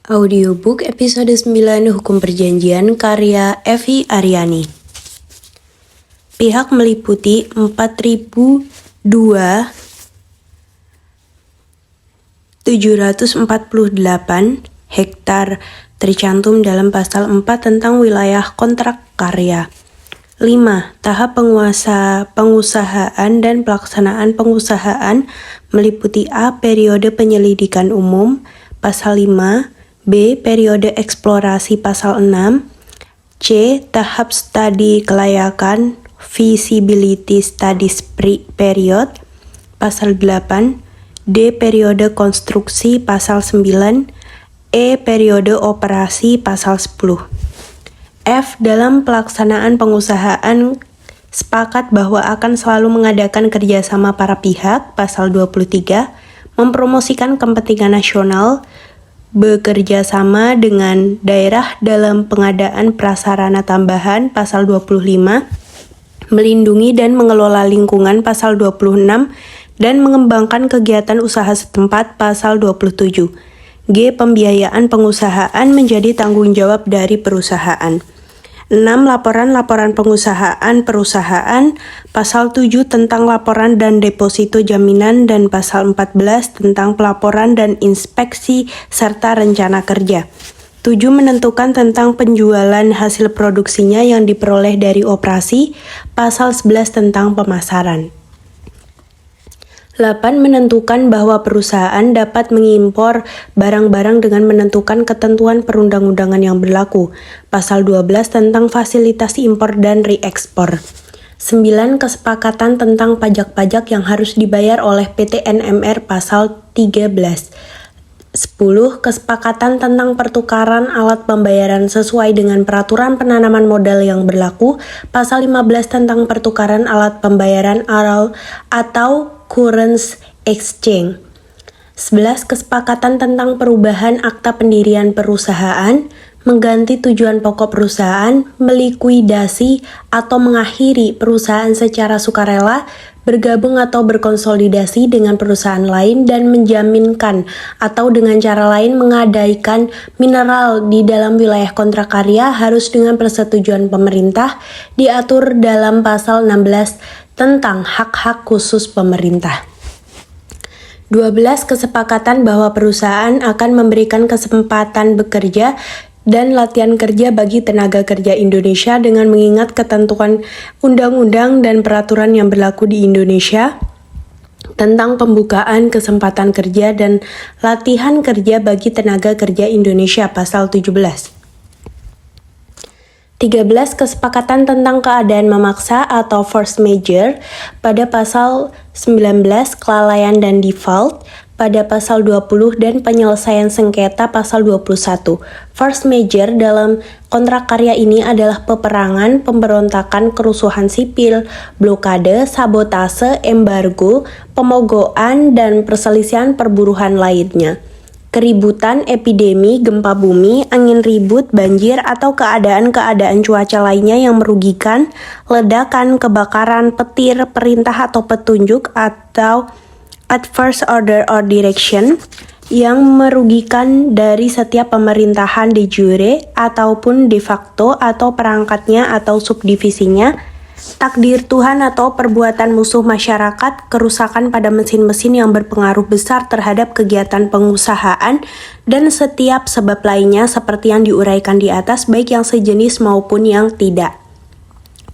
Audiobook episode 9 Hukum Perjanjian karya Evi Aryani. Pihak meliputi 4.748 hektar tercantum dalam pasal 4 tentang wilayah kontrak karya. 5. Tahap pengusahaan dan pelaksanaan pengusahaan meliputi A. Periode penyelidikan umum pasal 5, B. Periode eksplorasi pasal 6, C. Tahap studi kelayakan feasibility studies period pasal 8, D. Periode konstruksi pasal 9, E. Periode operasi pasal 10. F. Dalam pelaksanaan pengusahaan sepakat bahwa akan selalu mengadakan kerjasama para pihak pasal 23, mempromosikan kepentingan nasional, bekerja sama dengan daerah dalam pengadaan prasarana tambahan pasal 25, melindungi dan mengelola lingkungan pasal 26, dan mengembangkan kegiatan usaha setempat pasal 27. G. Pembiayaan pengusahaan menjadi tanggung jawab dari perusahaan. 6. Laporan perusahaan pasal 7 tentang laporan dan deposito jaminan dan pasal 14 tentang pelaporan dan inspeksi serta rencana kerja. 7. Menentukan tentang penjualan hasil produksinya yang diperoleh dari operasi, pasal 11 tentang pemasaran. 8. Menentukan bahwa perusahaan dapat mengimpor barang-barang dengan menentukan ketentuan perundang-undangan yang berlaku. Pasal 12 tentang fasilitas impor dan reekspor. 9. Kesepakatan tentang pajak-pajak yang harus dibayar oleh PT NMR pasal 13. 10. Kesepakatan tentang pertukaran alat pembayaran sesuai dengan peraturan penanaman modal yang berlaku. Pasal 15 tentang pertukaran alat pembayaran atau currency exchange. 11. Kesepakatan tentang perubahan akta pendirian perusahaan, mengganti tujuan pokok perusahaan, melikuidasi atau mengakhiri perusahaan secara sukarela, bergabung atau berkonsolidasi dengan perusahaan lain, dan menjaminkan atau dengan cara lain mengadaikan mineral di dalam wilayah kontrak karya harus dengan persetujuan pemerintah, diatur dalam pasal 16 tentang hak-hak khusus pemerintah. 12. Kesepakatan bahwa perusahaan akan memberikan kesempatan bekerja dan latihan kerja bagi tenaga kerja Indonesia dengan mengingat ketentuan undang-undang dan peraturan yang berlaku di Indonesia tentang pembukaan kesempatan kerja dan latihan kerja bagi tenaga kerja Indonesia pasal 17. 13. Kesepakatan tentang keadaan memaksa atau force majeure pada pasal 19, kelalaian dan default pada pasal 20, dan penyelesaian sengketa pasal 21. Force majeure dalam kontrak karya ini adalah peperangan, pemberontakan, kerusuhan sipil, blokade, sabotase, embargo, pemogokan, dan perselisihan perburuhan lainnya. Keributan, epidemi, gempa bumi, angin ribut, banjir, atau keadaan-keadaan cuaca lainnya yang merugikan, ledakan, kebakaran, petir, perintah atau petunjuk, atau adverse order or direction yang merugikan dari setiap pemerintahan de jure ataupun de facto atau perangkatnya atau subdivisinya, takdir Tuhan atau perbuatan musuh masyarakat, kerusakan pada mesin-mesin yang berpengaruh besar terhadap kegiatan pengusahaan, dan setiap sebab lainnya seperti yang diuraikan di atas, baik yang sejenis maupun yang tidak.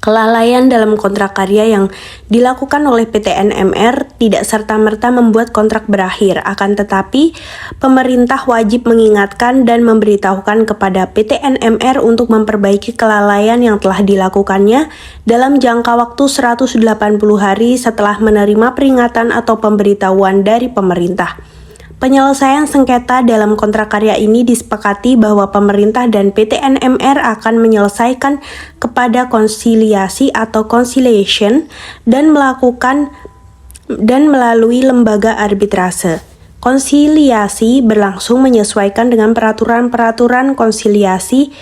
Kelalaian dalam kontrak karya yang dilakukan oleh PT NMR tidak serta-merta membuat kontrak berakhir, akan tetapi pemerintah wajib mengingatkan dan memberitahukan kepada PT NMR untuk memperbaiki kelalaian yang telah dilakukannya dalam jangka waktu 180 hari setelah menerima peringatan atau pemberitahuan dari pemerintah. Penyelesaian sengketa dalam kontrak karya ini disepakati bahwa pemerintah dan PT NMR akan menyelesaikan kepada konsiliasi atau conciliation dan melalui lembaga arbitrase. Konsiliasi berlangsung menyesuaikan dengan peraturan-peraturan konsiliasi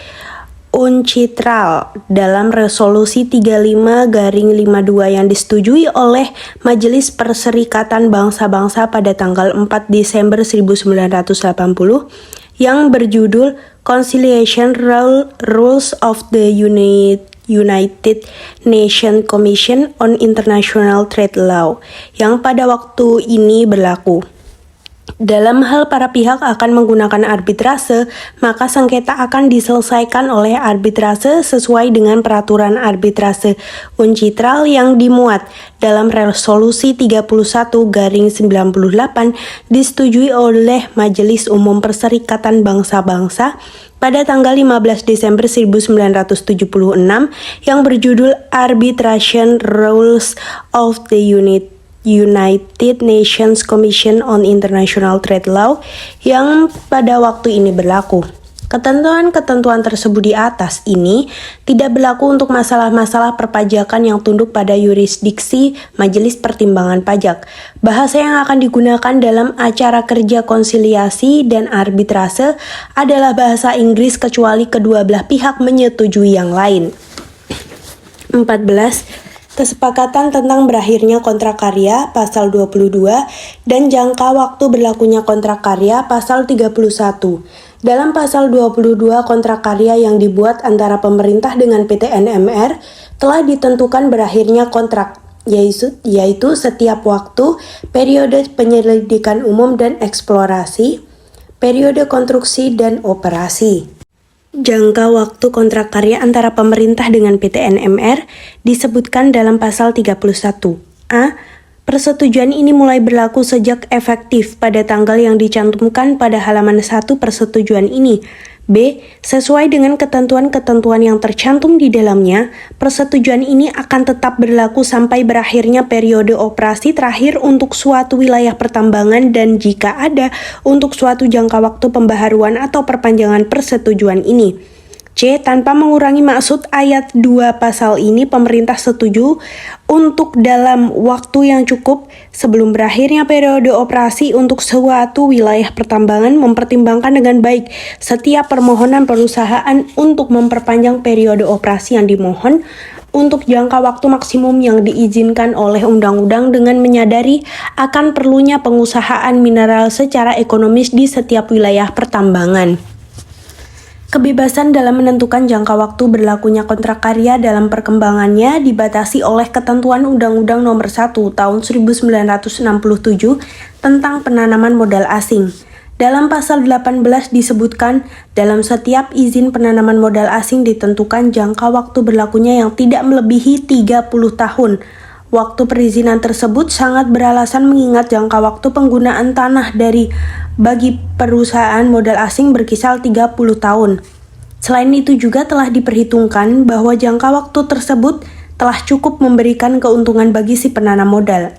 UNCITRAL dalam resolusi 35/52 yang disetujui oleh Majelis Perserikatan Bangsa-Bangsa pada tanggal 4 Desember 1980 yang berjudul Conciliation Rules of the United Nations Commission on International Trade Law yang pada waktu ini berlaku. Dalam hal para pihak akan menggunakan arbitrase, maka sengketa akan diselesaikan oleh arbitrase sesuai dengan peraturan arbitrase UNCITRAL yang dimuat dalam resolusi 31/98 disetujui oleh Majelis Umum Perserikatan Bangsa-Bangsa pada tanggal 15 Desember 1976 yang berjudul Arbitration Rules of the United Nations Commission on International Trade Law yang pada waktu ini berlaku. Ketentuan-ketentuan tersebut di atas ini tidak berlaku untuk masalah-masalah perpajakan yang tunduk pada yurisdiksi Majelis Pertimbangan Pajak. Bahasa yang akan digunakan dalam acara kerja konsiliasi dan arbitrase adalah bahasa Inggris kecuali kedua belah pihak menyetujui yang lain. 14. Kesepakatan tentang berakhirnya kontrak karya pasal 22 dan jangka waktu berlakunya kontrak karya pasal 31. Dalam pasal 22 kontrak karya yang dibuat antara pemerintah dengan PT NMR telah ditentukan berakhirnya kontrak, yaitu setiap waktu, periode penyelidikan umum dan eksplorasi, periode konstruksi dan operasi. Jangka waktu kontrak karya antara pemerintah dengan PT NMR disebutkan dalam pasal 31. A. Persetujuan ini mulai berlaku sejak efektif pada tanggal yang dicantumkan pada halaman 1 persetujuan ini. B. Sesuai dengan ketentuan-ketentuan yang tercantum di dalamnya, persetujuan ini akan tetap berlaku sampai berakhirnya periode operasi terakhir untuk suatu wilayah pertambangan dan jika ada, untuk suatu jangka waktu pembaharuan atau perpanjangan persetujuan ini. C. Tanpa mengurangi maksud ayat 2 pasal ini, pemerintah setuju untuk dalam waktu yang cukup sebelum berakhirnya periode operasi untuk suatu wilayah pertambangan mempertimbangkan dengan baik setiap permohonan perusahaan untuk memperpanjang periode operasi yang dimohon untuk jangka waktu maksimum yang diizinkan oleh undang-undang dengan menyadari akan perlunya pengusahaan mineral secara ekonomis di setiap wilayah pertambangan. Kebebasan dalam menentukan jangka waktu berlakunya kontrak karya dalam perkembangannya dibatasi oleh ketentuan Undang-Undang Nomor 1 Tahun 1967 tentang penanaman modal asing. Dalam pasal 18 disebutkan, dalam setiap izin penanaman modal asing ditentukan jangka waktu berlakunya yang tidak melebihi 30 tahun. Waktu perizinan tersebut sangat beralasan mengingat jangka waktu penggunaan tanah bagi perusahaan modal asing berkisar 30 tahun. Selain itu juga telah diperhitungkan bahwa jangka waktu tersebut telah cukup memberikan keuntungan bagi si penanam modal,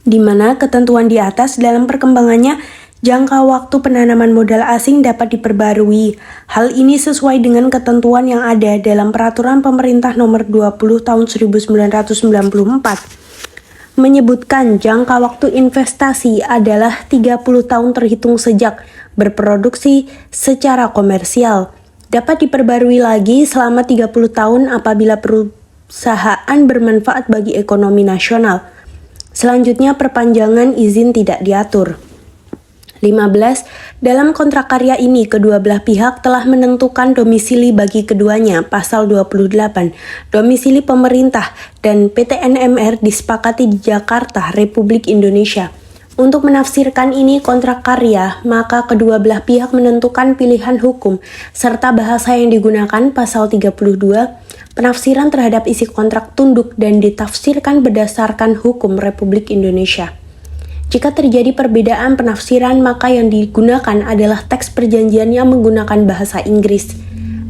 di mana ketentuan di atas dalam perkembangannya jangka waktu penanaman modal asing dapat diperbarui. Hal ini sesuai dengan ketentuan yang ada dalam Peraturan Pemerintah Nomor 20 Tahun 1994. Menyebutkan jangka waktu investasi adalah 30 tahun terhitung sejak berproduksi secara komersial. Dapat diperbarui lagi selama 30 tahun apabila perusahaan bermanfaat bagi ekonomi nasional. Selanjutnya perpanjangan izin tidak diatur. 15. Dalam kontrak karya ini, kedua belah pihak telah menentukan domisili bagi keduanya, pasal 28. Domisili pemerintah dan PT NMR disepakati di Jakarta, Republik Indonesia. Untuk menafsirkan ini kontrak karya, maka kedua belah pihak menentukan pilihan hukum, serta bahasa yang digunakan, pasal 32. Penafsiran terhadap isi kontrak tunduk dan ditafsirkan berdasarkan hukum Republik Indonesia. Jika terjadi perbedaan penafsiran, maka yang digunakan adalah teks perjanjian yang menggunakan bahasa Inggris.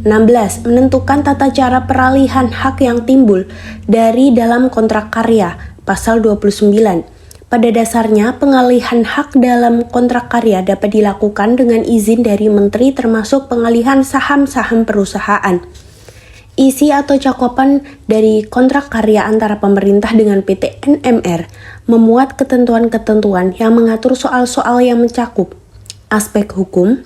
16. Menentukan tata cara peralihan hak yang timbul dari dalam kontrak karya, pasal 29. Pada dasarnya, pengalihan hak dalam kontrak karya dapat dilakukan dengan izin dari menteri termasuk pengalihan saham-saham perusahaan. Isi atau cakupan dari kontrak karya antara pemerintah dengan PT NMR memuat ketentuan-ketentuan yang mengatur soal-soal yang mencakup aspek hukum,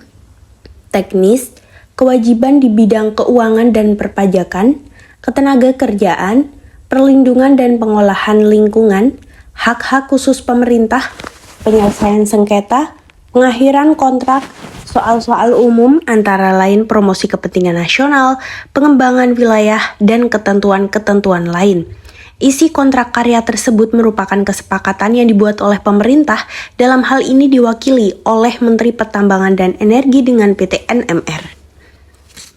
teknis, kewajiban di bidang keuangan dan perpajakan, ketenaga kerjaan, perlindungan dan pengolahan lingkungan, hak-hak khusus pemerintah, penyelesaian sengketa, pengakhiran kontrak, soal-soal umum antara lain promosi kepentingan nasional, pengembangan wilayah, dan ketentuan-ketentuan lain. Isi kontrak karya tersebut merupakan kesepakatan yang dibuat oleh pemerintah, dalam hal ini diwakili oleh Menteri Pertambangan dan Energi dengan PT NMR.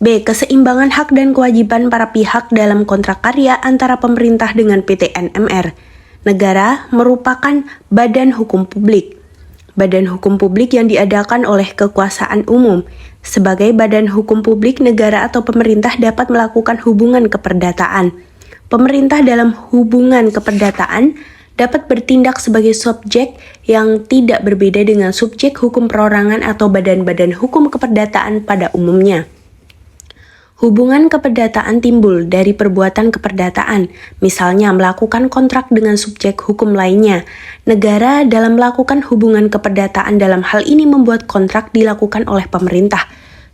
B. Keseimbangan hak dan kewajiban para pihak dalam kontrak karya antara pemerintah dengan PT NMR. Negara merupakan badan hukum publik. Badan hukum publik yang diadakan oleh kekuasaan umum. Sebagai badan hukum publik, negara atau pemerintah dapat melakukan hubungan keperdataan. Pemerintah dalam hubungan keperdataan dapat bertindak sebagai subjek yang tidak berbeda dengan subjek hukum perorangan atau badan-badan hukum keperdataan pada umumnya. Hubungan keperdataan timbul dari perbuatan keperdataan, misalnya melakukan kontrak dengan subjek hukum lainnya. Negara dalam melakukan hubungan keperdataan dalam hal ini membuat kontrak dilakukan oleh pemerintah.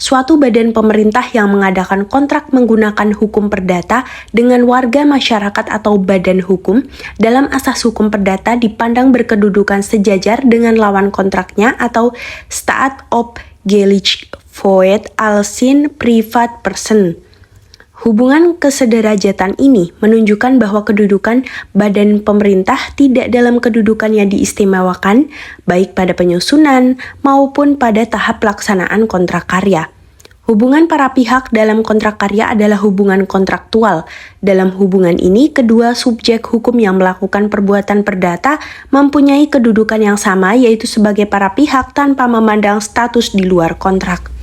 Suatu badan pemerintah yang mengadakan kontrak menggunakan hukum perdata dengan warga masyarakat atau badan hukum dalam asas hukum perdata dipandang berkedudukan sejajar dengan lawan kontraknya atau staat op gelijkheid als een privat person. Hubungan kesederajatan ini menunjukkan bahwa kedudukan badan pemerintah tidak dalam kedudukan yang diistimewakan, baik pada penyusunan maupun pada tahap pelaksanaan kontrak karya. Hubungan para pihak dalam kontrak karya adalah hubungan kontraktual. Dalam hubungan ini, kedua subjek hukum yang melakukan perbuatan perdata mempunyai kedudukan yang sama, yaitu sebagai para pihak tanpa memandang status di luar kontrak.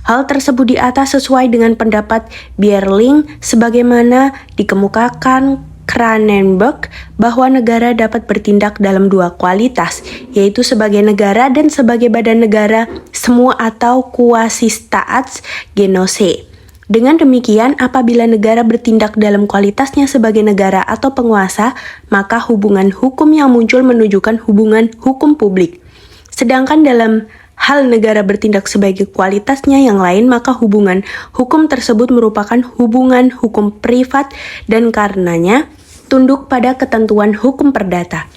Hal tersebut di atas sesuai dengan pendapat Bierling sebagaimana dikemukakan Kranenberg bahwa negara dapat bertindak dalam dua kualitas, yaitu sebagai negara dan sebagai badan negara semua atau quasi-Staatsgenosse. Dengan demikian, apabila negara bertindak dalam kualitasnya sebagai negara atau penguasa, maka hubungan hukum yang muncul menunjukkan hubungan hukum publik. Sedangkan dalam hal negara bertindak sebagai kualitasnya yang lain, maka hubungan hukum tersebut merupakan hubungan hukum privat dan karenanya tunduk pada ketentuan hukum perdata.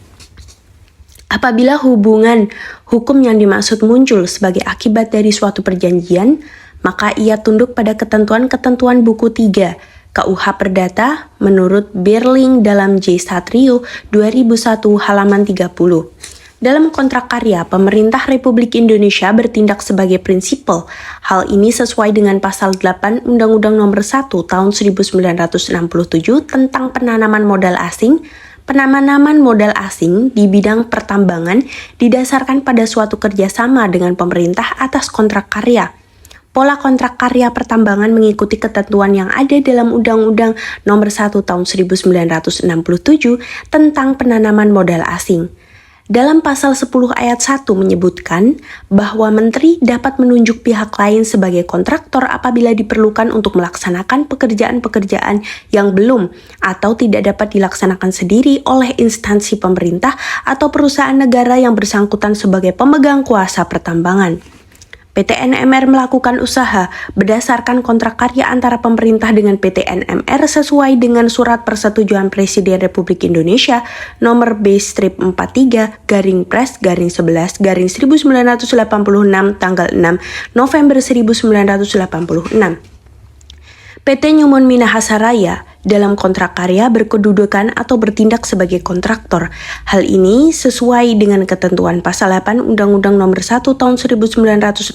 Apabila hubungan hukum yang dimaksud muncul sebagai akibat dari suatu perjanjian, maka ia tunduk pada ketentuan-ketentuan buku 3 KUH Perdata menurut Bierling dalam J. Satrio 2001 halaman 30. Dalam kontrak karya, pemerintah Republik Indonesia bertindak sebagai prinsipal. Hal ini sesuai dengan pasal 8 Undang-Undang Nomor 1 Tahun 1967 tentang penanaman modal asing. Penanaman modal asing di bidang pertambangan didasarkan pada suatu kerjasama dengan pemerintah atas kontrak karya. Pola kontrak karya pertambangan mengikuti ketentuan yang ada dalam Undang-Undang Nomor 1 Tahun 1967 tentang penanaman modal asing. Dalam pasal 10 ayat 1 menyebutkan bahwa menteri dapat menunjuk pihak lain sebagai kontraktor apabila diperlukan untuk melaksanakan pekerjaan-pekerjaan yang belum atau tidak dapat dilaksanakan sendiri oleh instansi pemerintah atau perusahaan negara yang bersangkutan sebagai pemegang kuasa pertambangan. PT NMR melakukan usaha berdasarkan kontrak karya antara pemerintah dengan PT NMR sesuai dengan Surat Persetujuan Presiden Republik Indonesia nomor B-43-11-1986 tanggal 6 November 1986. PT Newmont Minahasa Raya dalam kontrak karya berkedudukan atau bertindak sebagai kontraktor. Hal ini sesuai dengan ketentuan pasal 8 Undang-Undang Nomor 1 Tahun 1967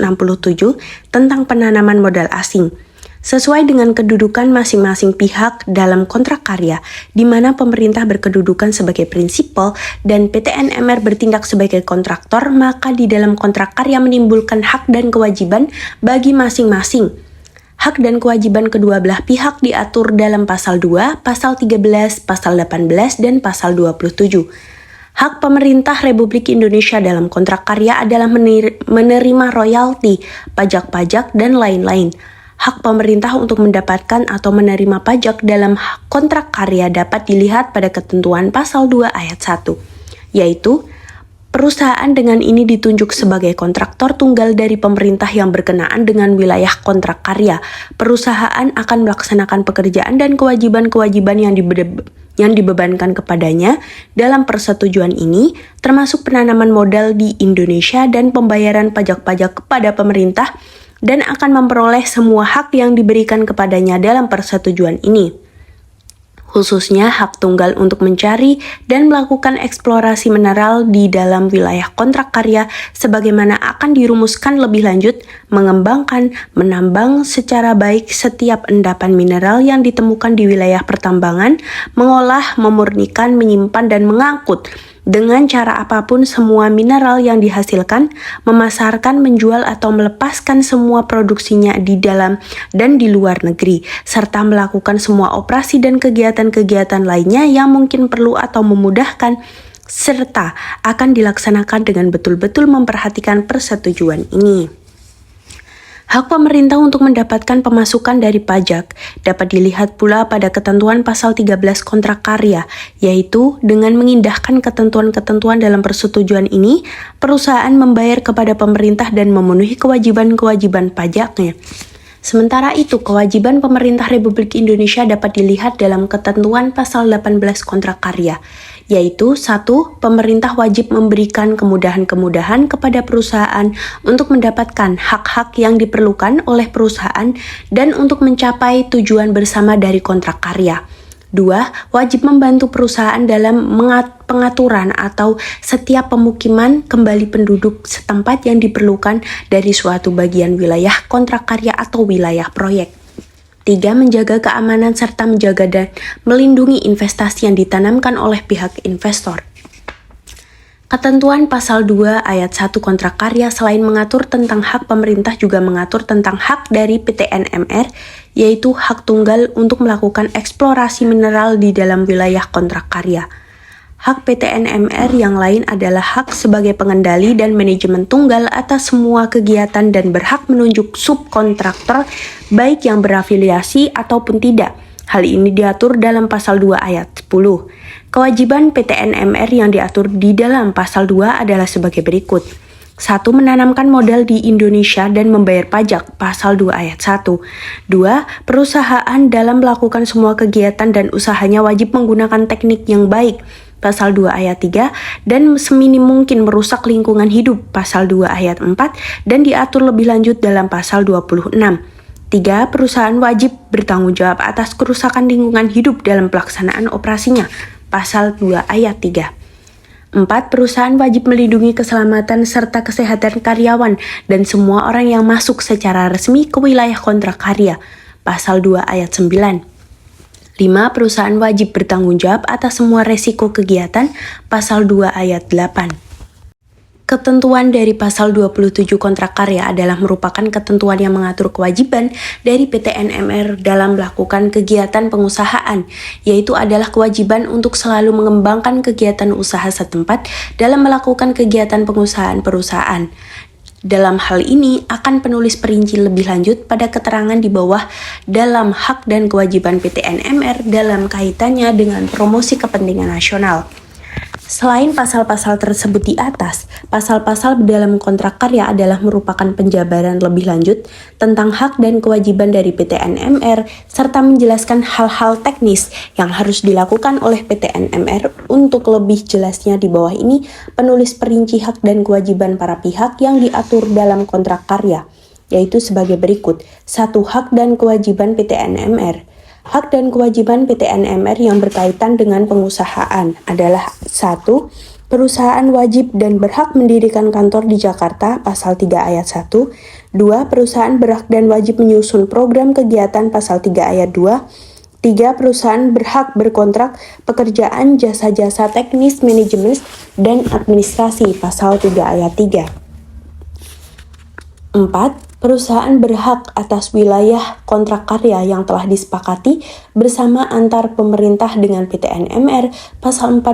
tentang penanaman modal asing. Sesuai dengan kedudukan masing-masing pihak dalam kontrak karya, di mana pemerintah berkedudukan sebagai prinsipal dan PT NMR bertindak sebagai kontraktor, maka di dalam kontrak karya menimbulkan hak dan kewajiban bagi masing-masing. Hak dan kewajiban kedua belah pihak diatur dalam Pasal 2, Pasal 13, Pasal 18, dan Pasal 27. Hak pemerintah Republik Indonesia dalam kontrak karya adalah menerima royalti, pajak-pajak, dan lain-lain. Hak pemerintah untuk mendapatkan atau menerima pajak dalam kontrak karya dapat dilihat pada ketentuan Pasal 2 ayat 1, yaitu perusahaan dengan ini ditunjuk sebagai kontraktor tunggal dari pemerintah yang berkenaan dengan wilayah kontrak karya. Perusahaan akan melaksanakan pekerjaan dan kewajiban-kewajiban yang yang dibebankan kepadanya dalam persetujuan ini, termasuk penanaman modal di Indonesia dan pembayaran pajak-pajak kepada pemerintah, dan akan memperoleh semua hak yang diberikan kepadanya dalam persetujuan ini, khususnya hak tunggal untuk mencari dan melakukan eksplorasi mineral di dalam wilayah kontrak karya sebagaimana akan dirumuskan lebih lanjut, mengembangkan, menambang secara baik setiap endapan mineral yang ditemukan di wilayah pertambangan, mengolah, memurnikan, menyimpan, dan mengangkut dengan cara apapun semua mineral yang dihasilkan, memasarkan, menjual, atau melepaskan semua produksinya di dalam dan di luar negeri, serta melakukan semua operasi dan kegiatan-kegiatan lainnya yang mungkin perlu atau memudahkan, serta akan dilaksanakan dengan betul-betul memperhatikan persetujuan ini. Hak pemerintah untuk mendapatkan pemasukan dari pajak dapat dilihat pula pada ketentuan pasal 13 kontrak karya, yaitu dengan mengindahkan ketentuan-ketentuan dalam persetujuan ini, perusahaan membayar kepada pemerintah dan memenuhi kewajiban-kewajiban pajaknya. Sementara itu, kewajiban pemerintah Republik Indonesia dapat dilihat dalam ketentuan pasal 18 kontrak karya, yaitu 1. Pemerintah wajib memberikan kemudahan-kemudahan kepada perusahaan untuk mendapatkan hak-hak yang diperlukan oleh perusahaan dan untuk mencapai tujuan bersama dari kontrak karya. 2. Wajib membantu perusahaan dalam pengaturan atau setiap pemukiman kembali penduduk setempat yang diperlukan dari suatu bagian wilayah kontrak karya atau wilayah proyek. 3. Menjaga keamanan serta menjaga dan melindungi investasi yang ditanamkan oleh pihak investor. Ketentuan pasal 2 ayat 1 kontrak karya selain mengatur tentang hak pemerintah juga mengatur tentang hak dari PT NMR, yaitu hak tunggal untuk melakukan eksplorasi mineral di dalam wilayah kontrak karya. Hak PT NMR yang lain adalah hak sebagai pengendali dan manajemen tunggal atas semua kegiatan dan berhak menunjuk subkontraktor baik yang berafiliasi ataupun tidak. Hal ini diatur dalam pasal 2 ayat 10. Kewajiban PT NMR yang diatur di dalam pasal 2 adalah sebagai berikut. 1. Menanamkan modal di Indonesia dan membayar pajak, pasal 2 ayat 1. 2. Perusahaan dalam melakukan semua kegiatan dan usahanya wajib menggunakan teknik yang baik, pasal 2 ayat 3, dan seminim mungkin merusak lingkungan hidup, pasal 2 ayat 4, dan diatur lebih lanjut dalam pasal 26. 3. Perusahaan wajib bertanggung jawab atas kerusakan lingkungan hidup dalam pelaksanaan operasinya, pasal 2 ayat 3. 4. Perusahaan wajib melindungi keselamatan serta kesehatan karyawan dan semua orang yang masuk secara resmi ke wilayah kontrak karya, pasal 2 ayat 9. 5. Perusahaan wajib bertanggung jawab atas semua resiko kegiatan, pasal 2 ayat 8. Ketentuan dari pasal 27 kontrak karya adalah merupakan ketentuan yang mengatur kewajiban dari PT NMR dalam melakukan kegiatan pengusahaan, yaitu adalah kewajiban untuk selalu mengembangkan kegiatan usaha setempat dalam melakukan kegiatan pengusahaan perusahaan. Dalam hal ini akan penulis perinci lebih lanjut pada keterangan di bawah dalam hak dan kewajiban PT NMR dalam kaitannya dengan promosi kepentingan nasional. Selain pasal-pasal tersebut di atas, pasal-pasal dalam kontrak karya adalah merupakan penjabaran lebih lanjut tentang hak dan kewajiban dari PT NMR serta menjelaskan hal-hal teknis yang harus dilakukan oleh PT NMR. Untuk lebih jelasnya di bawah ini, penulis perinci hak dan kewajiban para pihak yang diatur dalam kontrak karya, yaitu sebagai berikut. 1. Hak dan kewajiban PT NMR. Hak dan kewajiban PT NMR yang berkaitan dengan pengusahaan adalah 1. Perusahaan wajib dan berhak mendirikan kantor di Jakarta, pasal 3 ayat 1. 2. Perusahaan berhak dan wajib menyusun program kegiatan, pasal 3 ayat 2. 3. Perusahaan berhak berkontrak pekerjaan jasa-jasa teknis, manajemen, dan administrasi, pasal 3 ayat 3. 4. Perusahaan berhak atas wilayah kontrak karya yang telah disepakati bersama antar pemerintah dengan PT NMR, pasal 4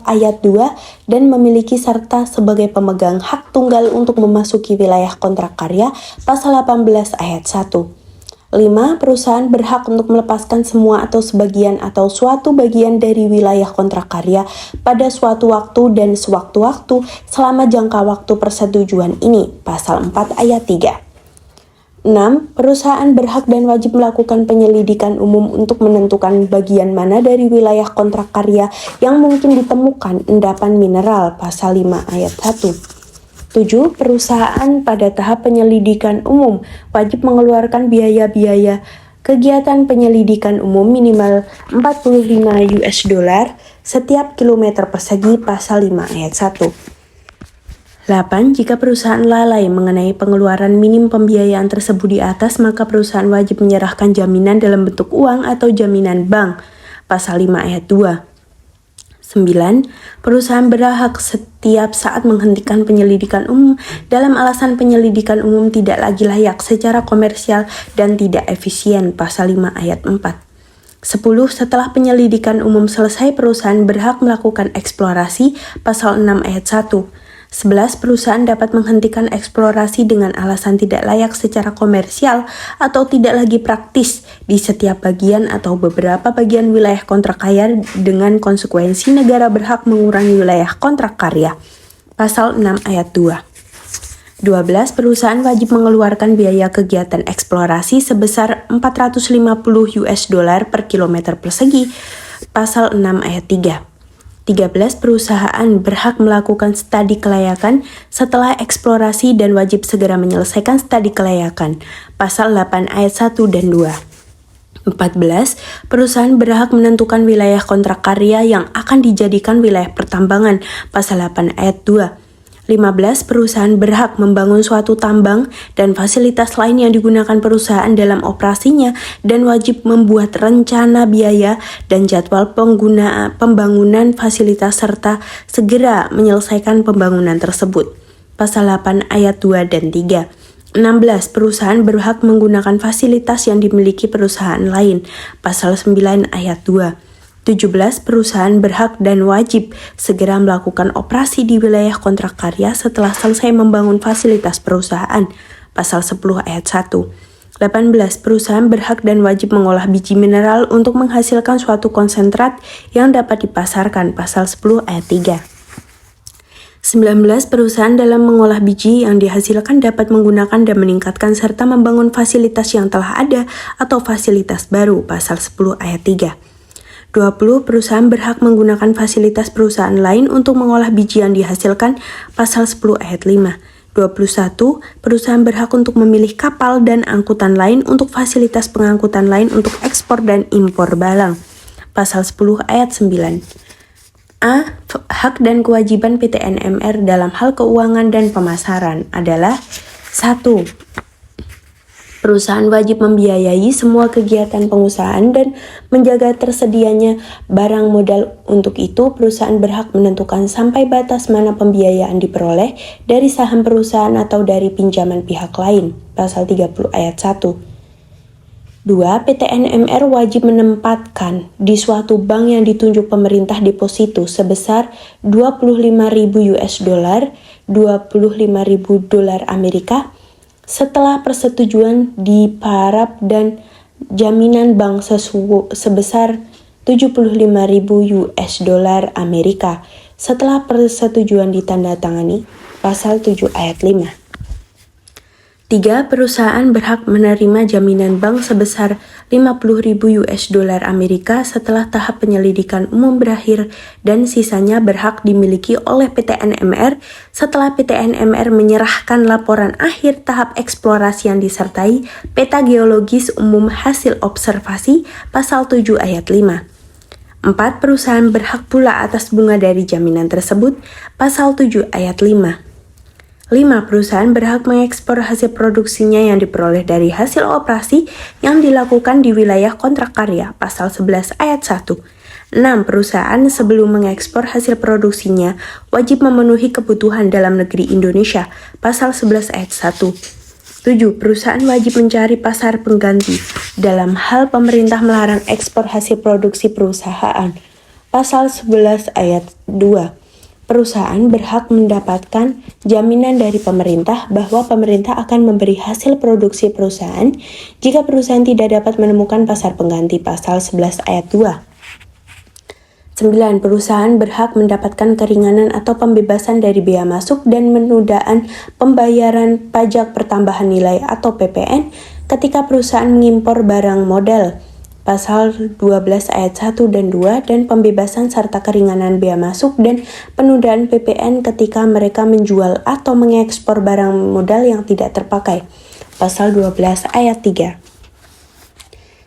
ayat 2, dan memiliki serta sebagai pemegang hak tunggal untuk memasuki wilayah kontrak karya, pasal 18 ayat 1. 5. Perusahaan berhak untuk melepaskan semua atau sebagian atau suatu bagian dari wilayah kontrak karya pada suatu waktu dan sewaktu-waktu selama jangka waktu persetujuan ini, pasal 4 ayat 3. 6. Perusahaan berhak dan wajib melakukan penyelidikan umum untuk menentukan bagian mana dari wilayah kontrak karya yang mungkin ditemukan endapan mineral, pasal 5 ayat 1. 7. Perusahaan pada tahap penyelidikan umum wajib mengeluarkan biaya-biaya kegiatan penyelidikan umum minimal $45 setiap kilometer persegi, pasal 5 ayat 1. 8. Jika perusahaan lalai mengenai pengeluaran minim pembiayaan tersebut di atas, maka perusahaan wajib menyerahkan jaminan dalam bentuk uang atau jaminan bank. Pasal 5 ayat 2. 9. Perusahaan berhak setiap saat menghentikan penyelidikan umum dalam alasan penyelidikan umum tidak lagi layak secara komersial dan tidak efisien. Pasal 5 ayat 4. 10. Setelah penyelidikan umum selesai, perusahaan berhak melakukan eksplorasi. Pasal 6 ayat 1. 11. Perusahaan dapat menghentikan eksplorasi dengan alasan tidak layak secara komersial atau tidak lagi praktis di setiap bagian atau beberapa bagian wilayah kontrak karya dengan konsekuensi negara berhak mengurangi wilayah kontrak karya. Pasal 6 ayat 2. 12. Perusahaan wajib mengeluarkan biaya kegiatan eksplorasi sebesar $450 per kilometer persegi. Pasal 6 ayat 3. 13. Perusahaan berhak melakukan studi kelayakan setelah eksplorasi dan wajib segera menyelesaikan studi kelayakan. Pasal 8 ayat 1 dan 2. 14. Perusahaan berhak menentukan wilayah kontrak karya yang akan dijadikan wilayah pertambangan. Pasal 8 ayat 2. 15. Perusahaan berhak membangun suatu tambang dan fasilitas lain yang digunakan perusahaan dalam operasinya dan wajib membuat rencana biaya dan jadwal pembangunan fasilitas serta segera menyelesaikan pembangunan tersebut. Pasal 8 ayat 2 dan 3. 16. Perusahaan berhak menggunakan fasilitas yang dimiliki perusahaan lain. Pasal 9 ayat 2. 17. Perusahaan berhak dan wajib segera melakukan operasi di wilayah kontrak karya setelah selesai membangun fasilitas perusahaan. Pasal 10 ayat 1. 18. Perusahaan berhak dan wajib mengolah biji mineral untuk menghasilkan suatu konsentrat yang dapat dipasarkan. Pasal 10 ayat 3. 19. Perusahaan dalam mengolah biji yang dihasilkan dapat menggunakan dan meningkatkan serta membangun fasilitas yang telah ada atau fasilitas baru. Pasal 10 ayat 3. 20. Perusahaan berhak menggunakan fasilitas perusahaan lain untuk mengolah biji yang dihasilkan. Pasal 10 ayat 5. 21. Perusahaan berhak untuk memilih kapal dan angkutan lain untuk fasilitas pengangkutan lain untuk ekspor dan impor barang. Pasal 10 ayat 9. A. Hak dan kewajiban PT NMR dalam hal keuangan dan pemasaran adalah 1. Perusahaan wajib membiayai semua kegiatan pengusahaan dan menjaga tersedianya barang modal. Untuk itu, perusahaan berhak menentukan sampai batas mana pembiayaan diperoleh dari saham perusahaan atau dari pinjaman pihak lain. Pasal 30 ayat 1. 2. PT NMR wajib menempatkan di suatu bank yang ditunjuk pemerintah deposito sebesar $25.000, $25.000 Amerika, setelah persetujuan di paraf dan jaminan bank sebesar $75.000 Amerika setelah persetujuan ditandatangani. Pasal 7 ayat 5. 3. Perusahaan berhak menerima jaminan bank sebesar $50.000 Amerika setelah tahap penyelidikan umum berakhir dan sisanya berhak dimiliki oleh PT NMR setelah PT NMR menyerahkan laporan akhir tahap eksplorasi yang disertai peta geologis umum hasil observasi. Pasal 7 ayat 5. 4. Perusahaan berhak pula atas bunga dari jaminan tersebut. Pasal 7 ayat 5. 5. Perusahaan berhak mengekspor hasil produksinya yang diperoleh dari hasil operasi yang dilakukan di wilayah kontrak karya. Pasal 11 ayat 1. 6. Perusahaan sebelum mengekspor hasil produksinya wajib memenuhi kebutuhan dalam negeri Indonesia. Pasal 11 ayat 1. 7. Perusahaan wajib mencari pasar pengganti dalam hal pemerintah melarang ekspor hasil produksi perusahaan. Pasal 11 ayat 2. Perusahaan berhak mendapatkan jaminan dari pemerintah bahwa pemerintah akan memberi hasil produksi perusahaan jika perusahaan tidak dapat menemukan pasar pengganti. Pasal 11 ayat 2. 9. Perusahaan berhak mendapatkan keringanan atau pembebasan dari bea masuk dan penundaan pembayaran pajak pertambahan nilai atau PPN ketika perusahaan mengimpor barang modal. Pasal 12 ayat 1 dan 2 dan pembebasan serta keringanan bea masuk dan penundaan PPN ketika mereka menjual atau mengekspor barang modal yang tidak terpakai. Pasal 12 ayat 3.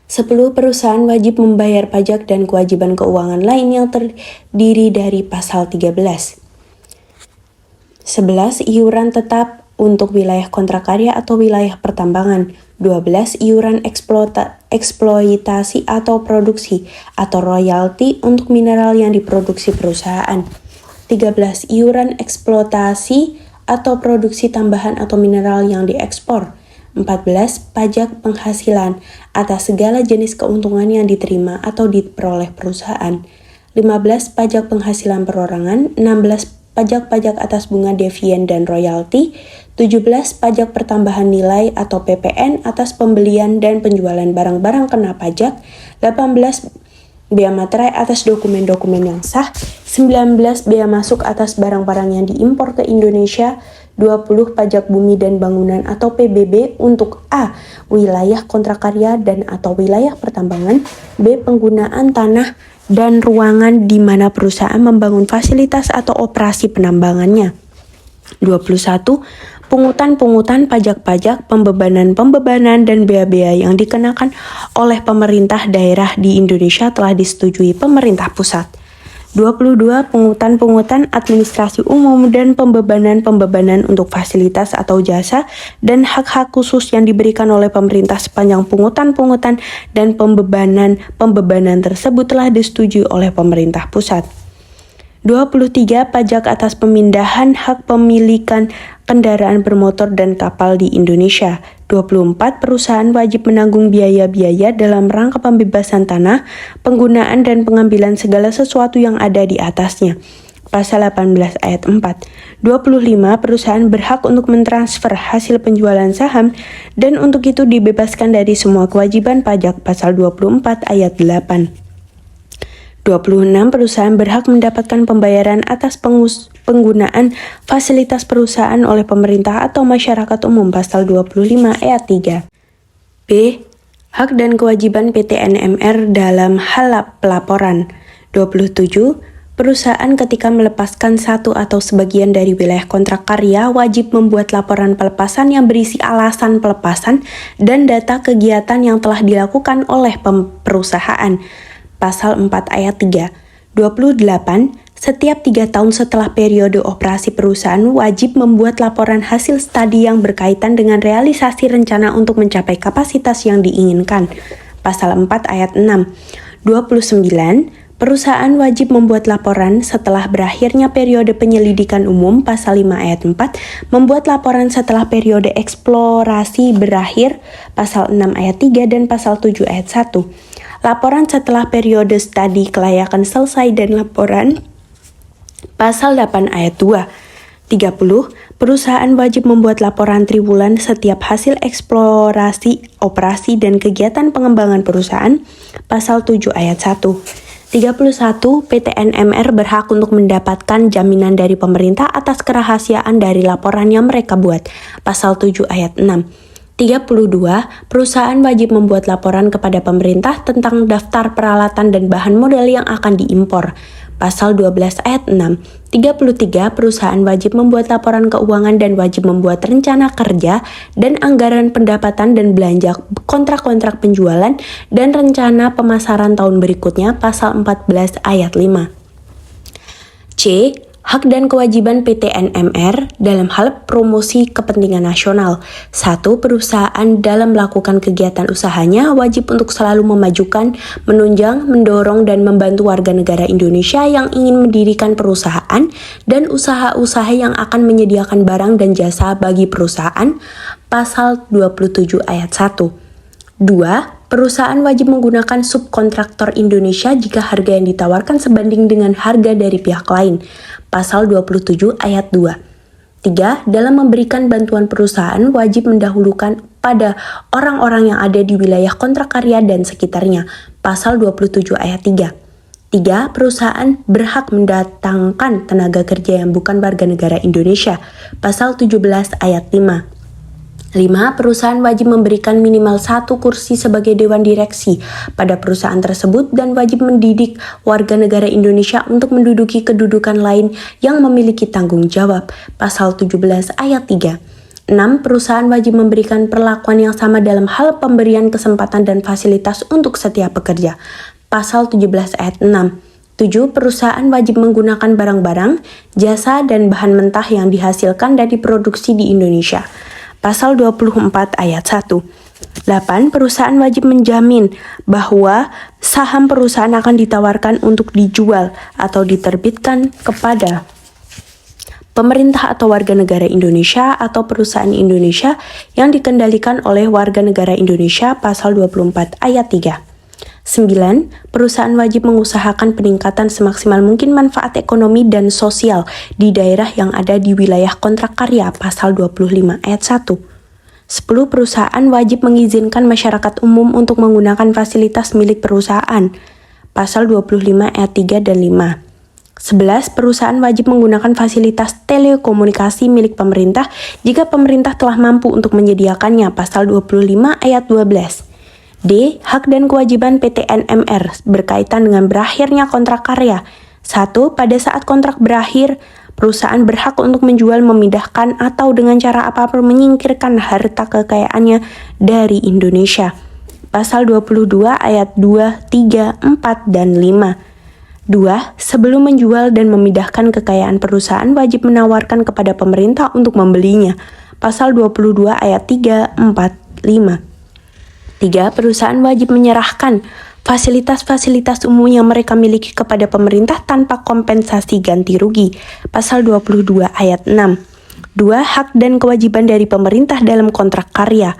10. Perusahaan wajib membayar pajak dan kewajiban keuangan lain yang terdiri dari pasal 13. 11. Iuran tetap untuk wilayah kontrak karya atau wilayah pertambangan. 12. Iuran eksploitasi atau produksi atau royalti untuk mineral yang diproduksi perusahaan. 13. Iuran eksploitasi atau produksi tambahan atau mineral yang diekspor. 14. Pajak penghasilan atas segala jenis keuntungan yang diterima atau diperoleh perusahaan. 15. Pajak penghasilan perorangan. 16. Pajak-pajak atas bunga dividen dan royalti. 17. Pajak pertambahan nilai atau PPN atas pembelian dan penjualan barang-barang kena pajak. 18. Bea materai atas dokumen-dokumen yang sah. 19. Bea masuk atas barang-barang yang diimpor ke Indonesia. 20. Pajak bumi dan bangunan atau PBB untuk A. Wilayah kontrak karya dan atau wilayah pertambangan. B. Penggunaan tanah dan ruangan di mana perusahaan membangun fasilitas atau operasi penambangannya. 21. Pungutan-pungutan pajak-pajak, pembebanan-pembebanan, dan bea-bea yang dikenakan oleh pemerintah daerah di Indonesia telah disetujui pemerintah pusat. 22. Pungutan-pungutan administrasi umum dan pembebanan-pembebanan untuk fasilitas atau jasa dan hak-hak khusus yang diberikan oleh pemerintah sepanjang pungutan-pungutan dan pembebanan-pembebanan tersebut telah disetujui oleh pemerintah pusat. 23. Pajak atas pemindahan hak pemilikan kendaraan bermotor dan kapal di Indonesia. 24. Perusahaan wajib menanggung biaya-biaya dalam rangka pembebasan tanah, penggunaan dan pengambilan segala sesuatu yang ada di atasnya. Pasal 18 ayat 4. 25. Perusahaan berhak untuk mentransfer hasil penjualan saham dan untuk itu dibebaskan dari semua kewajiban pajak. Pasal 24 ayat 8. 26. Perusahaan berhak mendapatkan pembayaran atas penggunaan fasilitas perusahaan oleh pemerintah atau masyarakat umum. Pasal 25 ayat 3. B. Hak dan kewajiban PT NMR dalam hal pelaporan. 27. Perusahaan ketika melepaskan satu atau sebagian dari wilayah kontrak karya wajib membuat laporan pelepasan yang berisi alasan pelepasan dan data kegiatan yang telah dilakukan oleh perusahaan. Pasal 4 ayat 3. 28. Setiap 3 tahun setelah periode operasi perusahaan wajib membuat laporan hasil studi yang berkaitan dengan realisasi rencana untuk mencapai kapasitas yang diinginkan. Pasal 4 ayat 6. 29. Perusahaan wajib membuat laporan setelah berakhirnya periode penyelidikan umum. Pasal 5 ayat 4. Membuat laporan setelah periode eksplorasi berakhir. Pasal 6 ayat 3 dan pasal 7 ayat 1. Laporan setelah periode studi kelayakan selesai dan laporan. Pasal 8 ayat 2. 30. Perusahaan wajib membuat laporan triwulan setiap hasil eksplorasi, operasi, dan kegiatan pengembangan perusahaan. Pasal 7 ayat 1. 31. PT NMR berhak untuk mendapatkan jaminan dari pemerintah atas kerahasiaan dari laporan yang mereka buat. Pasal 7 ayat 6. 32. Perusahaan wajib membuat laporan kepada pemerintah tentang daftar peralatan dan bahan modal yang akan diimpor. Pasal 12 ayat 6. 33. Perusahaan wajib membuat laporan keuangan dan wajib membuat rencana kerja dan anggaran pendapatan dan belanja kontrak-kontrak penjualan dan rencana pemasaran tahun berikutnya. Pasal 14 ayat 5. C. Hak dan kewajiban PT NMR dalam hal promosi kepentingan nasional. 1. Perusahaan dalam melakukan kegiatan usahanya wajib untuk selalu memajukan, menunjang, mendorong, dan membantu warga negara Indonesia yang ingin mendirikan perusahaan dan usaha-usaha yang akan menyediakan barang dan jasa bagi perusahaan. Pasal 27 ayat 1. 2. Perusahaan wajib menggunakan subkontraktor Indonesia jika harga yang ditawarkan sebanding dengan harga dari pihak lain. Pasal 27 ayat 2. 3. Dalam memberikan bantuan perusahaan wajib mendahulukan pada orang-orang yang ada di wilayah kontrak karya dan sekitarnya. Pasal 27 ayat 3. 3. Perusahaan berhak mendatangkan tenaga kerja yang bukan warga negara Indonesia. Pasal 17 ayat 5. 5. Perusahaan wajib memberikan minimal 1 kursi sebagai dewan direksi pada perusahaan tersebut dan wajib mendidik warga negara Indonesia untuk menduduki kedudukan lain yang memiliki tanggung jawab. Pasal 17 ayat 3. 6. Perusahaan wajib memberikan perlakuan yang sama dalam hal pemberian kesempatan dan fasilitas untuk setiap pekerja. Pasal 17 ayat 6. 7. Perusahaan wajib menggunakan barang-barang, jasa, dan bahan mentah yang dihasilkan dan diproduksi di Indonesia. Pasal 24 ayat 1. 8. Perusahaan wajib menjamin bahwa saham perusahaan akan ditawarkan untuk dijual atau diterbitkan kepada pemerintah atau warga negara Indonesia atau perusahaan Indonesia yang dikendalikan oleh warga negara Indonesia. Pasal 24 ayat 3. 9. Perusahaan wajib mengusahakan peningkatan semaksimal mungkin manfaat ekonomi dan sosial di daerah yang ada di wilayah kontrak karya. Pasal 25 ayat 1. 10. Perusahaan wajib mengizinkan masyarakat umum untuk menggunakan fasilitas milik perusahaan. Pasal 25 ayat 3 dan 5. 11. Perusahaan wajib menggunakan fasilitas telekomunikasi milik pemerintah jika pemerintah telah mampu untuk menyediakannya. Pasal 25 ayat 12. D. Hak dan kewajiban PT NMR berkaitan dengan berakhirnya kontrak karya. 1. Pada saat kontrak berakhir, perusahaan berhak untuk menjual, memindahkan, atau dengan cara apapun menyingkirkan harta kekayaannya dari Indonesia. Pasal 22 ayat 2, 3, 4, dan 5. 2. Sebelum menjual dan memindahkan kekayaan perusahaan wajib menawarkan kepada pemerintah untuk membelinya. Pasal 22 ayat 3, 4, 5. 3. Perusahaan wajib menyerahkan fasilitas-fasilitas umum yang mereka miliki kepada pemerintah tanpa kompensasi ganti rugi. Pasal 22 ayat 6. 2. Hak dan kewajiban dari pemerintah dalam kontrak karya.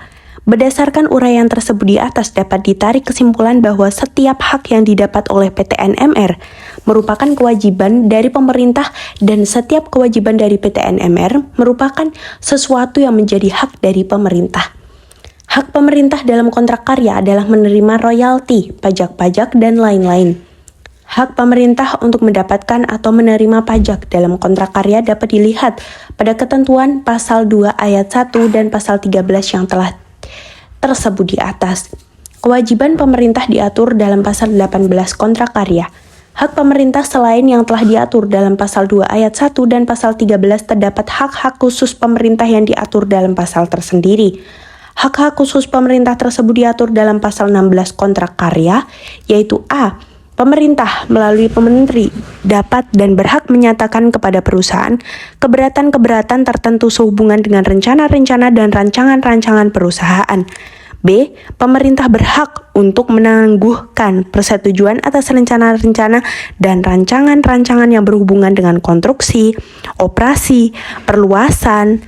Berdasarkan uraian tersebut di atas dapat ditarik kesimpulan bahwa setiap hak yang didapat oleh PT NMR merupakan kewajiban dari pemerintah dan setiap kewajiban dari PT NMR merupakan sesuatu yang menjadi hak dari pemerintah. Hak pemerintah dalam kontrak karya adalah menerima royalti, pajak-pajak, dan lain-lain. Hak pemerintah untuk mendapatkan atau menerima pajak dalam kontrak karya dapat dilihat pada ketentuan pasal 2 ayat 1 dan pasal 13 yang telah tersebut di atas. Kewajiban pemerintah diatur dalam pasal 18 kontrak karya. Hak pemerintah selain yang telah diatur dalam pasal 2 ayat 1 dan pasal 13 terdapat hak-hak khusus pemerintah yang diatur dalam pasal tersendiri. Hak-hak khusus pemerintah tersebut diatur dalam pasal 16 kontrak karya, yaitu A. Pemerintah melalui Pementeri dapat dan berhak menyatakan kepada perusahaan keberatan-keberatan tertentu sehubungan dengan rencana-rencana dan rancangan-rancangan perusahaan. B. Pemerintah berhak untuk menangguhkan persetujuan atas rencana-rencana dan rancangan-rancangan yang berhubungan dengan konstruksi, operasi, perluasan,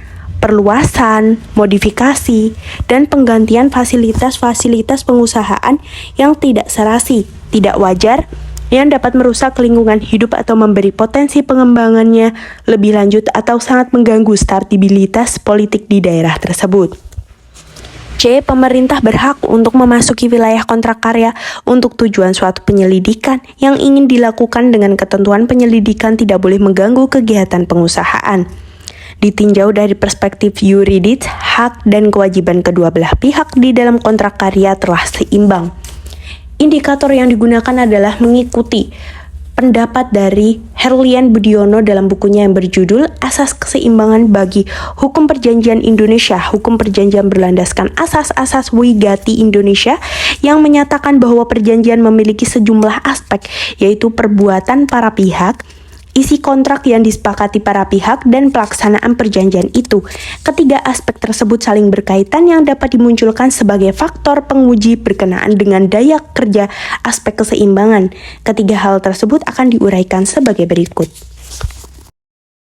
modifikasi, dan penggantian fasilitas-fasilitas pengusahaan yang tidak serasi, tidak wajar, yang dapat merusak lingkungan hidup atau memberi potensi pengembangannya lebih lanjut atau sangat mengganggu stabilitas politik di daerah tersebut. C. Pemerintah berhak untuk memasuki wilayah kontrak karya untuk tujuan suatu penyelidikan yang ingin dilakukan dengan ketentuan penyelidikan tidak boleh mengganggu kegiatan pengusahaan. Ditinjau dari perspektif yuridis, hak dan kewajiban kedua belah pihak di dalam kontrak karya telah seimbang. Indikator yang digunakan adalah mengikuti pendapat dari Herlian Budiono dalam bukunya yang berjudul Asas Keseimbangan bagi Hukum Perjanjian Indonesia, Hukum Perjanjian berlandaskan asas-asas wigati Indonesia, yang menyatakan bahwa perjanjian memiliki sejumlah aspek, yaitu perbuatan para pihak, isi kontrak yang disepakati para pihak, dan pelaksanaan perjanjian itu. Ketiga aspek tersebut saling berkaitan yang dapat dimunculkan sebagai faktor penguji berkenaan dengan daya kerja aspek keseimbangan. Ketiga hal tersebut akan diuraikan sebagai berikut.